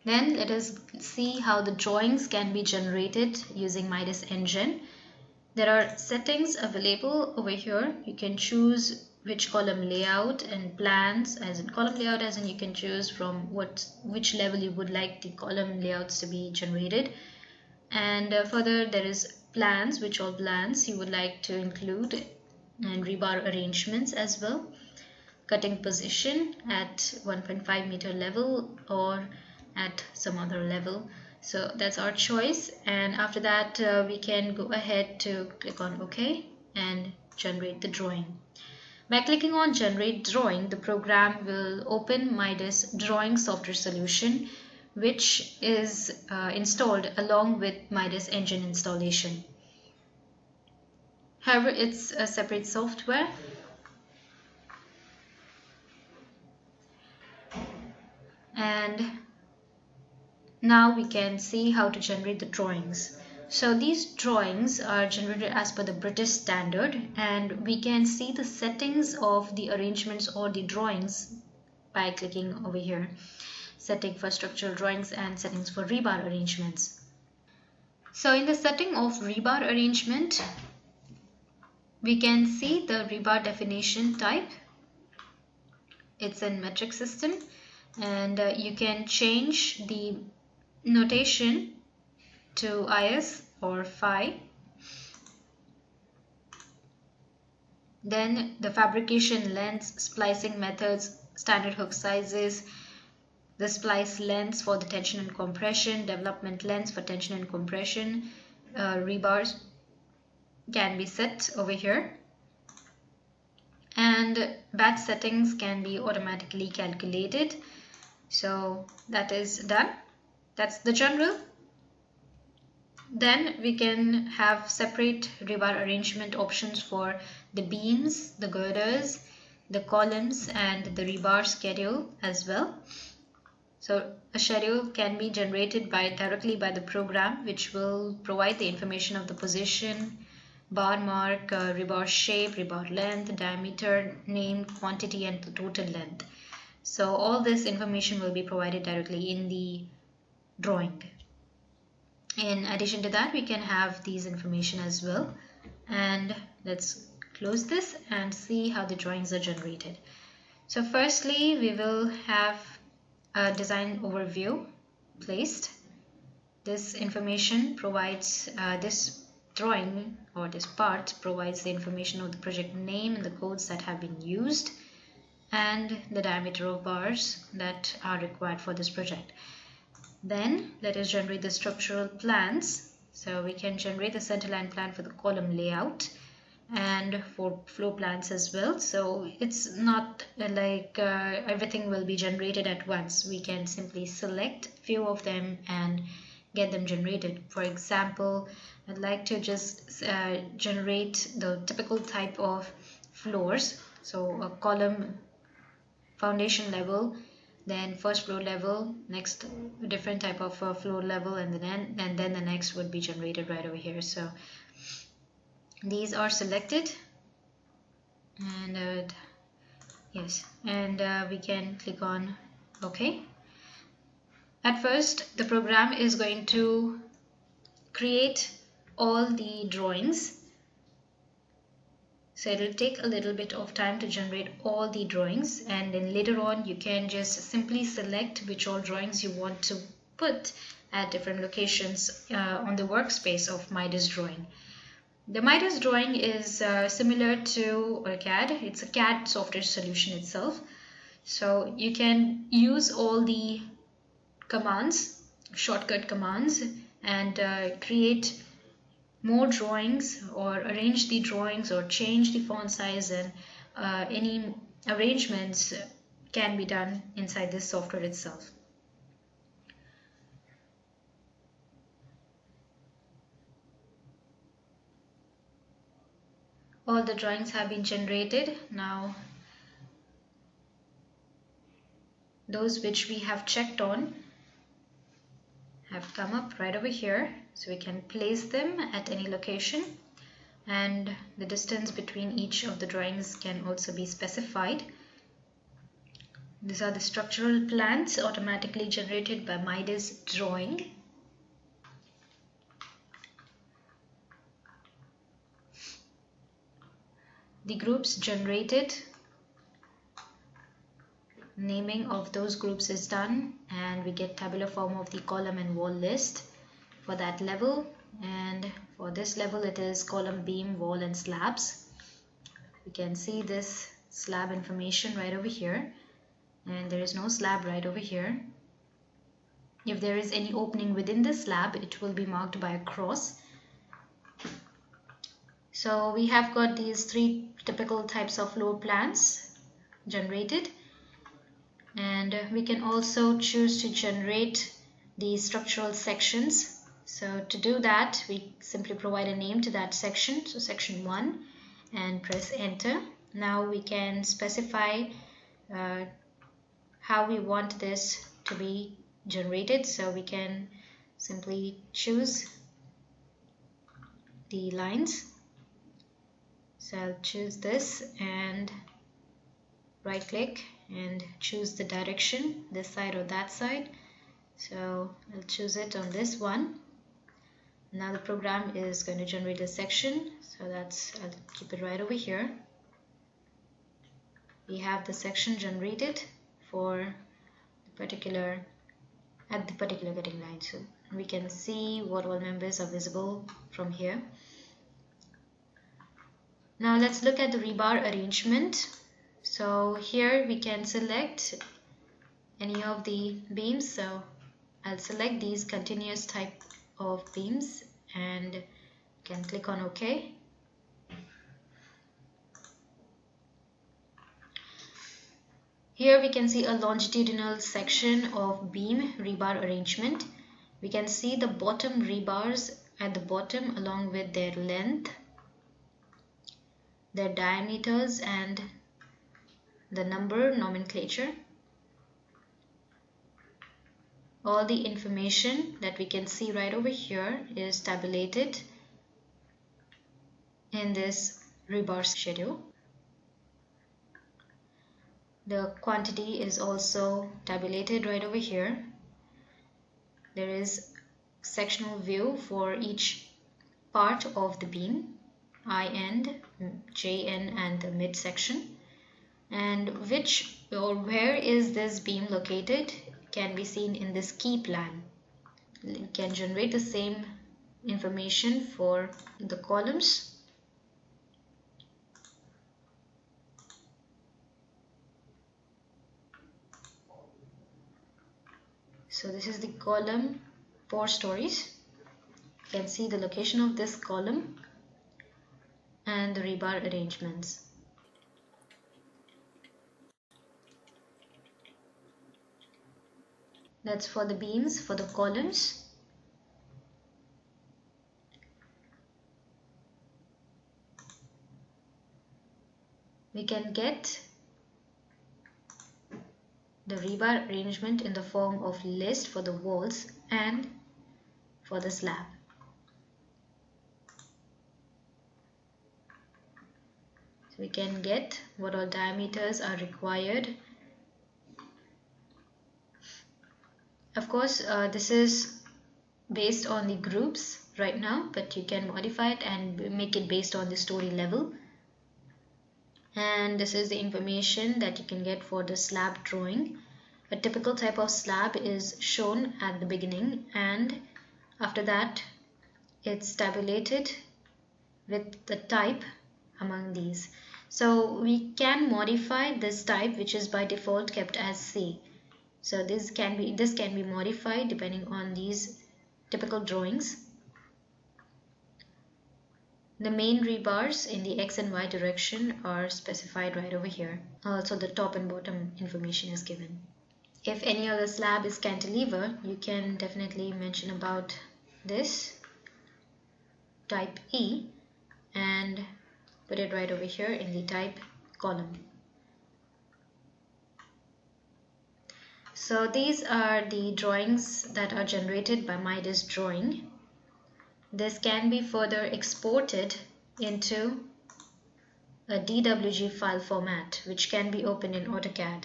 Then let us see how the drawings can be generated using MIDAS nGen. There are settings available over here. You can choose which column layout and plans, as in column layout, as in you can choose from which level you would like the column layouts to be generated. And further, there is plans, which all plans you would like to include, and rebar arrangements as well, cutting position at 1.5 meter level or at some other level. So that's our choice, and after that we can go ahead to click on OK and generate the drawing. By clicking on generate drawing, the program will open MIDAS drawing software solution, which is installed along with MIDAS nGen installation. However, it's a separate software. And now we can see how to generate the drawings. So these drawings are generated as per the British standard, and we can see the settings of the arrangements or the drawings by clicking over here. Setting for structural drawings and settings for rebar arrangements. So in the setting of rebar arrangement, we can see the rebar definition type. It's in metric system, and you can change the notation to IS or phi. Then the fabrication lengths, splicing methods, standard hook sizes, the splice lengths for the tension and compression, development lengths for tension and compression, rebars can be set over here, and batch settings can be automatically calculated. So that is done. That's the general. Then we can have separate rebar arrangement options for the beams, the girders, the columns, and the rebar schedule as well. So a schedule can be generated directly by the program, which will provide the information of the position, bar mark, rebar shape, rebar length, diameter, name, quantity, and the total length. So all this information will be provided directly in the drawing. In addition to that, we can have these information as well. And let's close this and see how the drawings are generated. So firstly, we will have a design overview placed. This information provides this drawing, or this part provides the information of the project name and the codes that have been used, and the diameter of bars that are required for this project. Then let us generate the structural plans. So we can generate the centerline plan for the column layout and for floor plans as well. So it's not like everything will be generated at once. We can simply select a few of them and get them generated. For example, I'd like to just generate the typical type of floors. So a column foundation level, then first floor level, next a different type of floor level, and then the next would be generated right over here. So these are selected, and yes, and we can click on OK. At first, the program is going to create all the drawings. So it will take a little bit of time to generate all the drawings, and then later on you can just simply select which all drawings you want to put at different locations on the workspace of MIDAS drawing. The MIDAS drawing is similar to AutoCAD. It's a CAD software solution itself. So you can use all the commands, shortcut commands, and create more drawings, or arrange the drawings, or change the font size, and any arrangements can be done inside this software itself. All the drawings have been generated. Now those which we have checked on have come up right over here, so we can place them at any location, and the distance between each of the drawings can also be specified. These are the structural plans automatically generated by MIDAS drawing. The groups generated, naming of those groups is done, and we get tabular form of the column and wall list for that level. And for this level it is column, beam, wall and slabs. We can see this slab information right over here, and there is no slab right over here. If there is any opening within the slab, it will be marked by a cross. So we have got these three typical types of floor plans generated, and we can also choose to generate the structural sections. So to do that, we simply provide a name to that section, so section 1, and press enter. Now we can specify how we want this to be generated. So we can simply choose the lines. So I'll choose this and right click and choose the direction, this side or that side. So I'll choose it on this one. Now the program is going to generate a section, so I'll keep it right over here. We have the section generated for the particular cutting line, so we can see what all members are visible from here. Now let's look at the rebar arrangement. So here we can select any of the beams. So I'll select these continuous type of beams and can click on OK. Here we can see a longitudinal section of beam rebar arrangement. We can see the bottom rebars at the bottom along with their length, their diameters and the number nomenclature. All the information that we can see right over here is tabulated in this rebar schedule. The quantity is also tabulated right over here. There is sectional view for each part of the beam, I end, J end and the mid section, and which or where is this beam located can be seen in this key plan. You can generate the same information for the columns. So this is the column 4 stories. You can see the location of this column and the rebar arrangements. That's for the beams. For the columns, we can get the rebar arrangement in the form of list for the walls and for the slab. So we can get what all diameters are required. Of course, this is based on the groups right now, but you can modify it and make it based on the story level. And this is the information that you can get for the slab drawing. A typical type of slab is shown at the beginning, and after that it's tabulated with the type among these. So we can modify this type, which is by default kept as C. So this can be modified depending on these typical drawings. The main rebars in the X and Y direction are specified right over here. Also the top and bottom information is given. If any other slab is cantilever, you can definitely mention about this type E and put it right over here in the type column. So these are the drawings that are generated by MIDAS drawing. This can be further exported into a DWG file format, which can be opened in AutoCAD.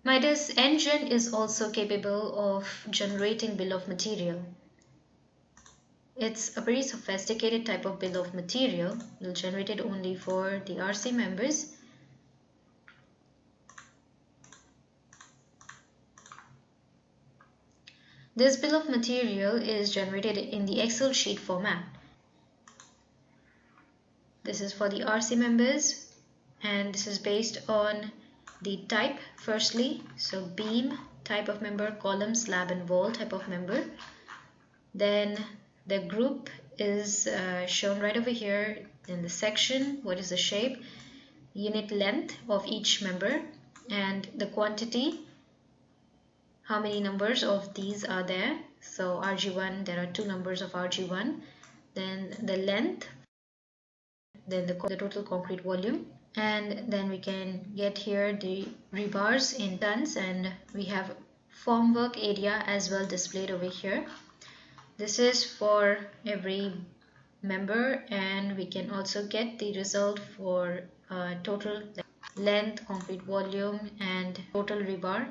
MIDAS nGen is also capable of generating bill of material. It's a very sophisticated type of bill of material. We'll generate it only for the RC members. This bill of material is generated in the Excel sheet format. This is for the RC members, and this is based on the type firstly, so beam type of member, column, slab and wall type of member. Then the group is shown right over here in the section. What is the shape, unit length of each member, and the quantity, how many numbers of these are there. So RG1, there are 2 numbers of RG1. Then the length, then the total concrete volume, and then we can get here the rebars in tons, and we have formwork area as well displayed over here. This is for every member, and we can also get the result for total length, concrete volume, and total rebar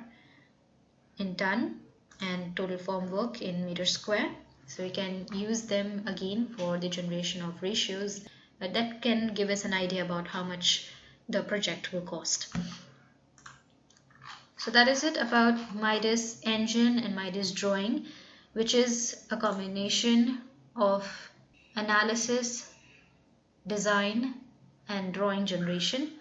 in ton, and total formwork in meter square. So we can use them again for the generation of ratios. That can give us an idea about how much the project will cost. So that is it about MIDAS nGen and MIDAS drawing, which is a combination of analysis, design and drawing generation.